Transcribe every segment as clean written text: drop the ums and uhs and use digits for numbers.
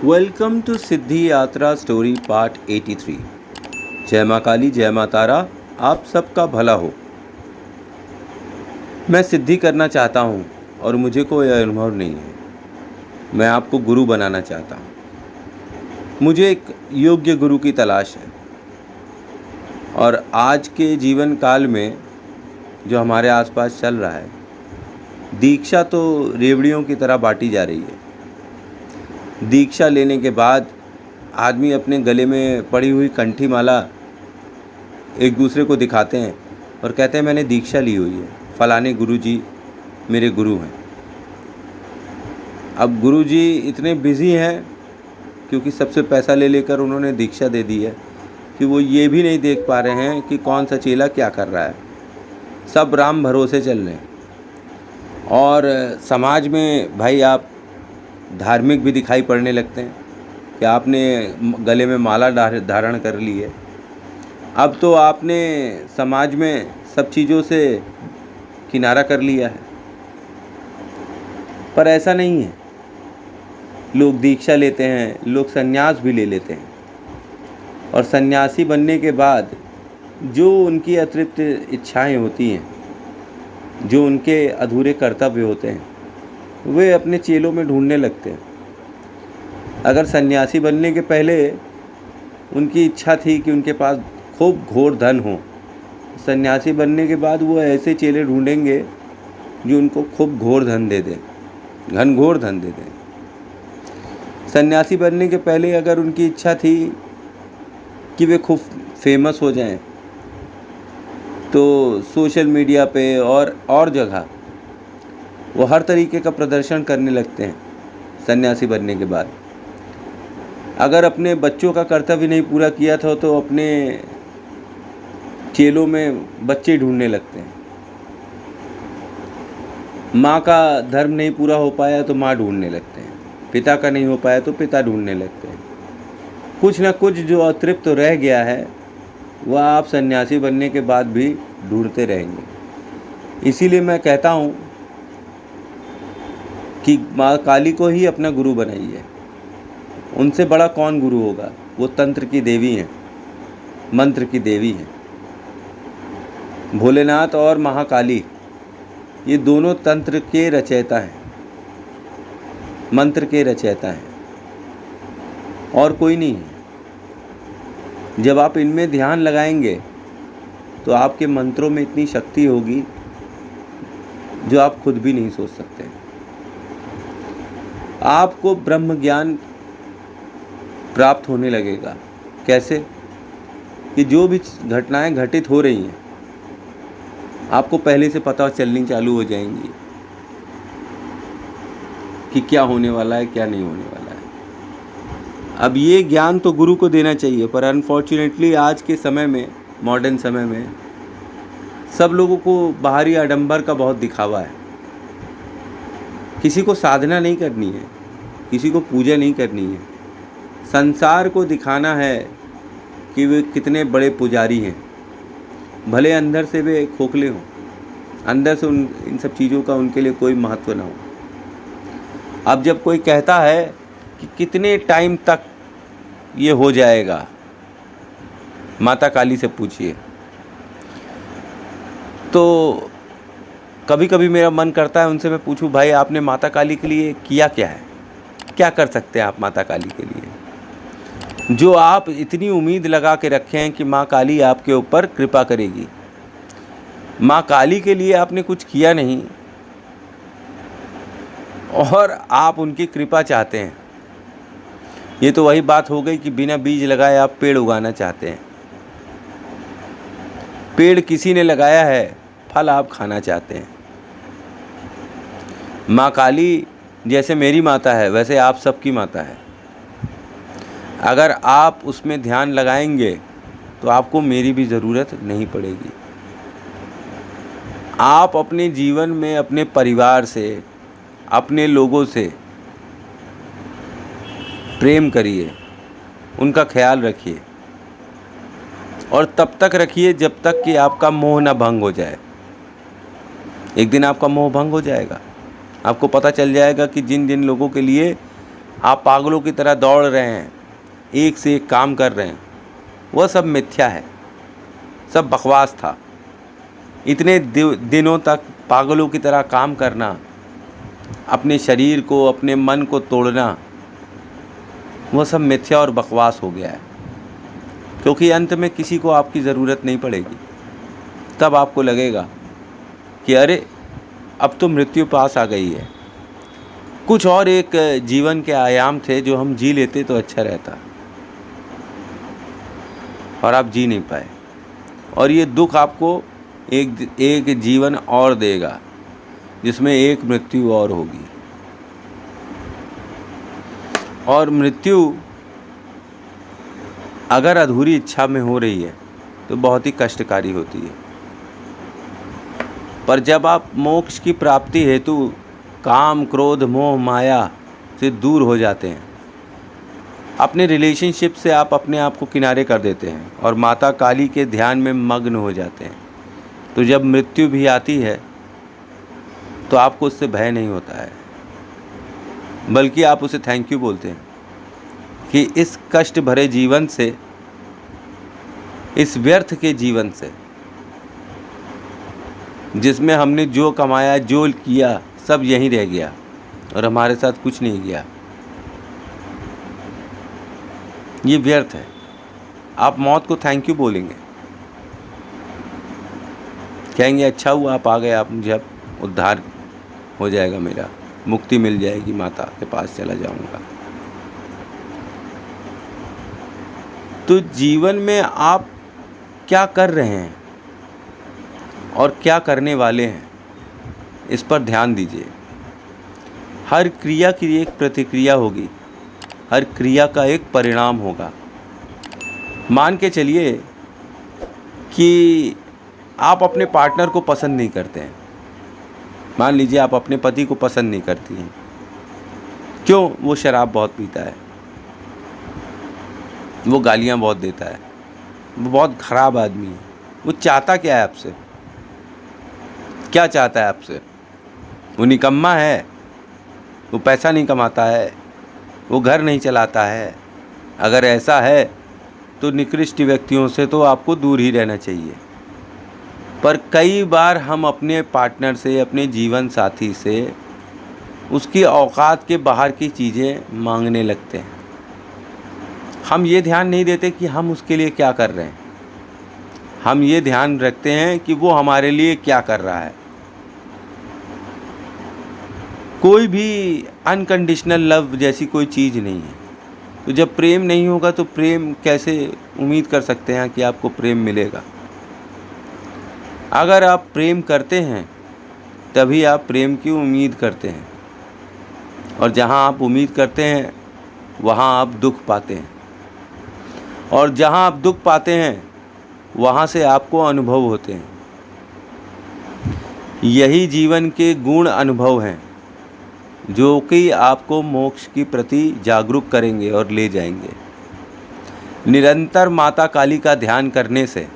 Welcome to सिद्धि यात्रा story part 83। जय माँ काली, जय माँ तारा, आप सबका भला हो। मैं सिद्धि करना चाहता हूँ और मुझे कोई अनुभव नहीं है। मैं आपको गुरु बनाना चाहता हूँ। मुझे एक योग्य गुरु की तलाश है। और आज के जीवन काल में जो हमारे आसपास चल रहा है, दीक्षा तो रेवड़ियों की तरह बांटी जा रही है। दीक्षा लेने के बाद आदमी अपने गले में पड़ी हुई कंठी माला एक दूसरे को दिखाते हैं और कहते हैं मैंने दीक्षा ली हुई है, फलाने गुरुजी मेरे गुरु हैं। अब गुरुजी इतने बिज़ी हैं क्योंकि सबसे पैसा ले लेकर उन्होंने दीक्षा दे दी है कि वो ये भी नहीं देख पा रहे हैं कि कौन सा चेला क्या कर रहा है। सब राम भरोसे चल रहे हैं। और समाज में भाई आप धार्मिक भी दिखाई पड़ने लगते हैं कि आपने गले में माला धारण कर ली है। अब तो आपने समाज में सब चीज़ों से किनारा कर लिया है। पर ऐसा नहीं है। लोग दीक्षा लेते हैं, लोग संन्यास भी ले लेते हैं और सन्यासी बनने के बाद जो उनकी अतृप्त इच्छाएं होती हैं, जो उनके अधूरे कर्तव्य होते हैं, वे अपने चेलों में ढूंढने लगते हैं। अगर सन्यासी बनने के पहले उनकी इच्छा थी कि उनके पास खूब घोर धन हो, सन्यासी बनने के बाद वो ऐसे चेले ढूंढेंगे जो उनको खूब घोर धन दे दें, घनघोर धन दे दें। सन्यासी बनने के पहले अगर उनकी इच्छा थी कि वे खूब फेमस हो जाएं, तो सोशल मीडिया पे और जगह वो हर तरीके का प्रदर्शन करने लगते हैं। सन्यासी बनने के बाद अगर अपने बच्चों का कर्तव्य नहीं पूरा किया था तो अपने चेलों में बच्चे ढूंढने लगते हैं। माँ का धर्म नहीं पूरा हो पाया तो माँ ढूंढने लगते हैं, पिता का नहीं हो पाया तो पिता ढूंढने लगते हैं। कुछ ना कुछ जो अतृप्त रह गया है वह आप सन्यासी बनने के बाद भी ढूंढते रहेंगे। इसीलिए मैं कहता हूँ कि माँ काली को ही अपना गुरु बनाइए। उनसे बड़ा कौन गुरु होगा? वो तंत्र की देवी हैं, मंत्र की देवी हैं। भोलेनाथ और महाकाली ये दोनों तंत्र के रचयिता हैं, मंत्र के रचयिता हैं, और कोई नहीं है। जब आप इनमें ध्यान लगाएंगे तो आपके मंत्रों में इतनी शक्ति होगी जो आप खुद भी नहीं सोच सकते। आपको ब्रह्म ज्ञान प्राप्त होने लगेगा। कैसे? कि जो भी घटनाएं घटित हो रही हैं आपको पहले से पता चलनी चालू हो जाएंगी कि क्या होने वाला है, क्या नहीं होने वाला है। अब ये ज्ञान तो गुरु को देना चाहिए, पर अनफॉर्चुनेटली आज के समय में, मॉडर्न समय में, सब लोगों को बाहरी आडंबर का बहुत दिखावा है। किसी को साधना नहीं करनी है, किसी को पूजा नहीं करनी है। संसार को दिखाना है कि वे कितने बड़े पुजारी हैं, भले अंदर से वे खोखले हों, अंदर से इन सब चीज़ों का उनके लिए कोई महत्व ना हो। अब जब कोई कहता है कि कितने टाइम तक ये हो जाएगा, माता काली से पूछिए। तो कभी कभी मेरा मन करता है उनसे मैं पूछूं, भाई आपने माता काली के लिए किया क्या है? क्या कर सकते हैं आप माता काली के लिए, जो आप इतनी उम्मीद लगा के रखे हैं कि माँ काली आपके ऊपर कृपा करेगी? माँ काली के लिए आपने कुछ किया नहीं और आप उनकी कृपा चाहते हैं। ये तो वही बात हो गई कि बिना बीज लगाए आप पेड़ उगाना चाहते हैं। पेड़ किसी ने लगाया है, फल आप खाना चाहते हैं। माँ काली जैसे मेरी माता है वैसे आप सबकी माता है। अगर आप उसमें ध्यान लगाएंगे तो आपको मेरी भी ज़रूरत नहीं पड़ेगी। आप अपने जीवन में अपने परिवार से, अपने लोगों से प्रेम करिए, उनका ख्याल रखिए, और तब तक रखिए जब तक कि आपका मोह न भंग हो जाए। एक दिन आपका मोह भंग हो जाएगा। आपको पता चल जाएगा कि जिन जिन लोगों के लिए आप पागलों की तरह दौड़ रहे हैं, एक से एक काम कर रहे हैं, वह सब मिथ्या है, सब बकवास था। इतने दिनों तक पागलों की तरह काम करना, अपने शरीर को, अपने मन को तोड़ना, वह सब मिथ्या और बकवास हो गया है। क्योंकि अंत में किसी को आपकी ज़रूरत नहीं पड़ेगी। तब आपको लगेगा कि अरे अब तो मृत्यु पास आ गई है, कुछ और एक जीवन के आयाम थे जो हम जी लेते तो अच्छा रहता, और आप जी नहीं पाए। और ये दुख आपको एक जीवन और देगा जिसमें एक मृत्यु और होगी। और मृत्यु अगर अधूरी इच्छा में हो रही है तो बहुत ही कष्टकारी होती है। पर जब आप मोक्ष की प्राप्ति हेतु काम, क्रोध, मोह, माया से दूर हो जाते हैं, अपने रिलेशनशिप से आप अपने आप को किनारे कर देते हैं और माता काली के ध्यान में मग्न हो जाते हैं, तो जब मृत्यु भी आती है तो आपको उससे भय नहीं होता है, बल्कि आप उसे थैंक यू बोलते हैं कि इस कष्ट भरे जीवन से, इस व्यर्थ के जीवन से, जिसमें हमने जो कमाया, जो किया, सब यहीं रह गया और हमारे साथ कुछ नहीं गया, ये व्यर्थ है। आप मौत को थैंक यू बोलेंगे, कहेंगे अच्छा हुआ आप आ गए, आप मुझे अब उद्धार हो जाएगा, मेरा मुक्ति मिल जाएगी, माता के पास चला जाऊंगा। तो जीवन में आप क्या कर रहे हैं और क्या करने वाले हैं, इस पर ध्यान दीजिए। हर क्रिया की एक प्रतिक्रिया होगी, हर क्रिया का एक परिणाम होगा। मान के चलिए कि आप अपने पार्टनर को पसंद नहीं करते हैं। मान लीजिए आप अपने पति को पसंद नहीं करती हैं। क्यों? वो शराब बहुत पीता है, वो गालियाँ बहुत देता है, वो बहुत ख़राब आदमी है। वो चाहता क्या है आपसे? क्या चाहता है आपसे? वो निकम्मा है, वो पैसा नहीं कमाता है, वो घर नहीं चलाता है। अगर ऐसा है तो निकृष्ट व्यक्तियों से तो आपको दूर ही रहना चाहिए। पर कई बार हम अपने पार्टनर से, अपने जीवन साथी से उसकी औकात के बाहर की चीज़ें मांगने लगते हैं। हम ये ध्यान नहीं देते कि हम उसके लिए क्या कर रहे हैं, हम ये ध्यान रखते हैं कि वो हमारे लिए क्या कर रहा है। कोई भी अनकंडीशनल लव जैसी कोई चीज़ नहीं है। तो जब प्रेम नहीं होगा तो प्रेम कैसे उम्मीद कर सकते हैं कि आपको प्रेम मिलेगा? अगर आप प्रेम करते हैं तभी आप प्रेम की उम्मीद करते हैं, और जहाँ आप उम्मीद करते हैं वहाँ आप दुख पाते हैं, और जहाँ आप दुख पाते हैं वहाँ से आपको अनुभव होते हैं। यही जीवन के गुण अनुभव हैं जो कि आपको मोक्ष की प्रति जागरूक करेंगे और ले जाएंगे। निरंतर माता काली का ध्यान करने से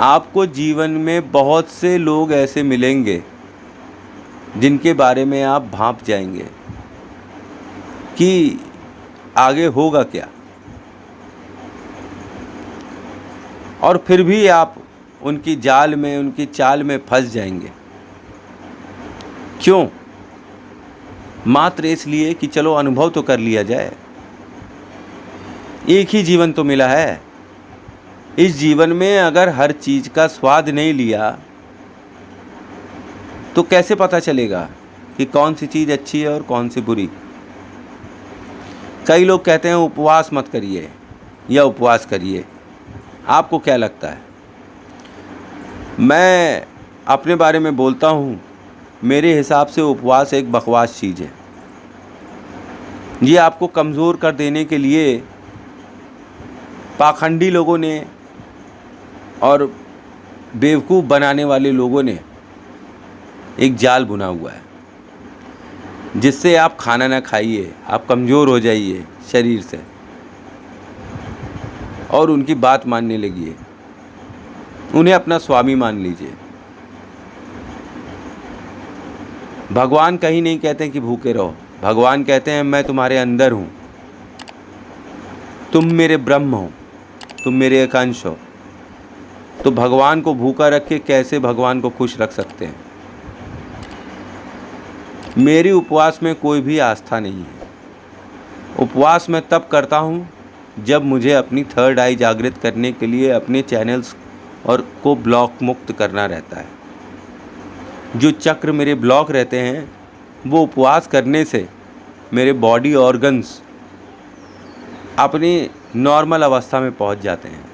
आपको जीवन में बहुत से लोग ऐसे मिलेंगे जिनके बारे में आप भांप जाएंगे कि आगे होगा क्या, और फिर भी आप उनकी जाल में, उनकी चाल में फंस जाएंगे। क्यों? मात्र इसलिए कि चलो अनुभव तो कर लिया जाए। एक ही जीवन तो मिला है। इस जीवन में अगर हर चीज़ का स्वाद नहीं लिया तो कैसे पता चलेगा कि कौन सी चीज़ अच्छी है और कौन सी बुरी? कई लोग कहते हैं उपवास मत करिए या उपवास करिए। आपको क्या लगता है? मैं अपने बारे में बोलता हूँ, मेरे हिसाब से उपवास एक बकवास चीज़ है। ये आपको कमज़ोर कर देने के लिए पाखंडी लोगों ने और बेवकूफ़ बनाने वाले लोगों ने एक जाल बुना हुआ है, जिससे आप खाना ना खाइए, आप कमज़ोर हो जाइए शरीर से और उनकी बात मानने लगिए, उन्हें अपना स्वामी मान लीजिए। भगवान कहीं नहीं कहते कि भूखे रहो, भगवान कहते हैं मैं तुम्हारे अंदर हूँ, तुम मेरे ब्रह्म हो, तुम मेरे एक अंश हो। तो भगवान को भूखा रख के कैसे भगवान को खुश रख सकते हैं? मेरी उपवास में कोई भी आस्था नहीं है। उपवास मैं तब करता हूँ जब मुझे अपनी थर्ड आई जागृत करने के लिए अपने चैनल्स और को ब्लॉक मुक्त करना रहता है। जो चक्र मेरे ब्लॉक रहते हैं वो उपवास करने से मेरे बॉडी ऑर्गन्स अपनी नॉर्मल अवस्था में पहुंच जाते हैं।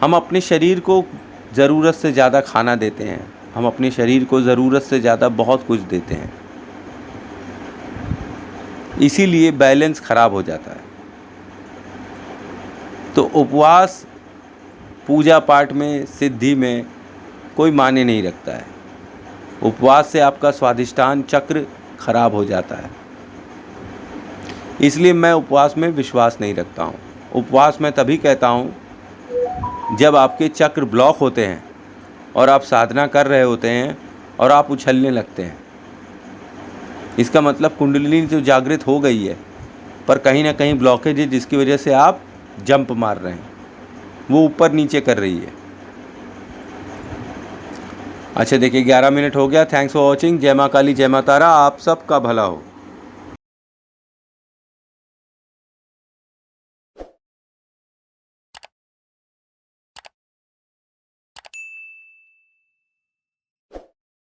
हम अपने शरीर को ज़रूरत से ज़्यादा खाना देते हैं, हम अपने शरीर को ज़रूरत से ज़्यादा बहुत कुछ देते हैं, इसीलिए बैलेंस ख़राब हो जाता है। तो उपवास पूजा पाठ में, सिद्धि में कोई मायने नहीं रखता है। उपवास से आपका स्वाधिष्ठान चक्र खराब हो जाता है, इसलिए मैं उपवास में विश्वास नहीं रखता हूँ। उपवास मैं तभी कहता हूँ जब आपके चक्र ब्लॉक होते हैं और आप साधना कर रहे होते हैं और आप उछलने लगते हैं। इसका मतलब कुंडलिनी जो जागृत हो गई है, पर कहीं ना कहीं ब्लॉकेज है जिसकी वजह से आप जंप मार रहे हैं, वो ऊपर नीचे कर रही है। अच्छा देखिए 11 मिनट हो गया। Thanks for watching. जय माँ काली, जय माँ तारा। आप सबका भला हो।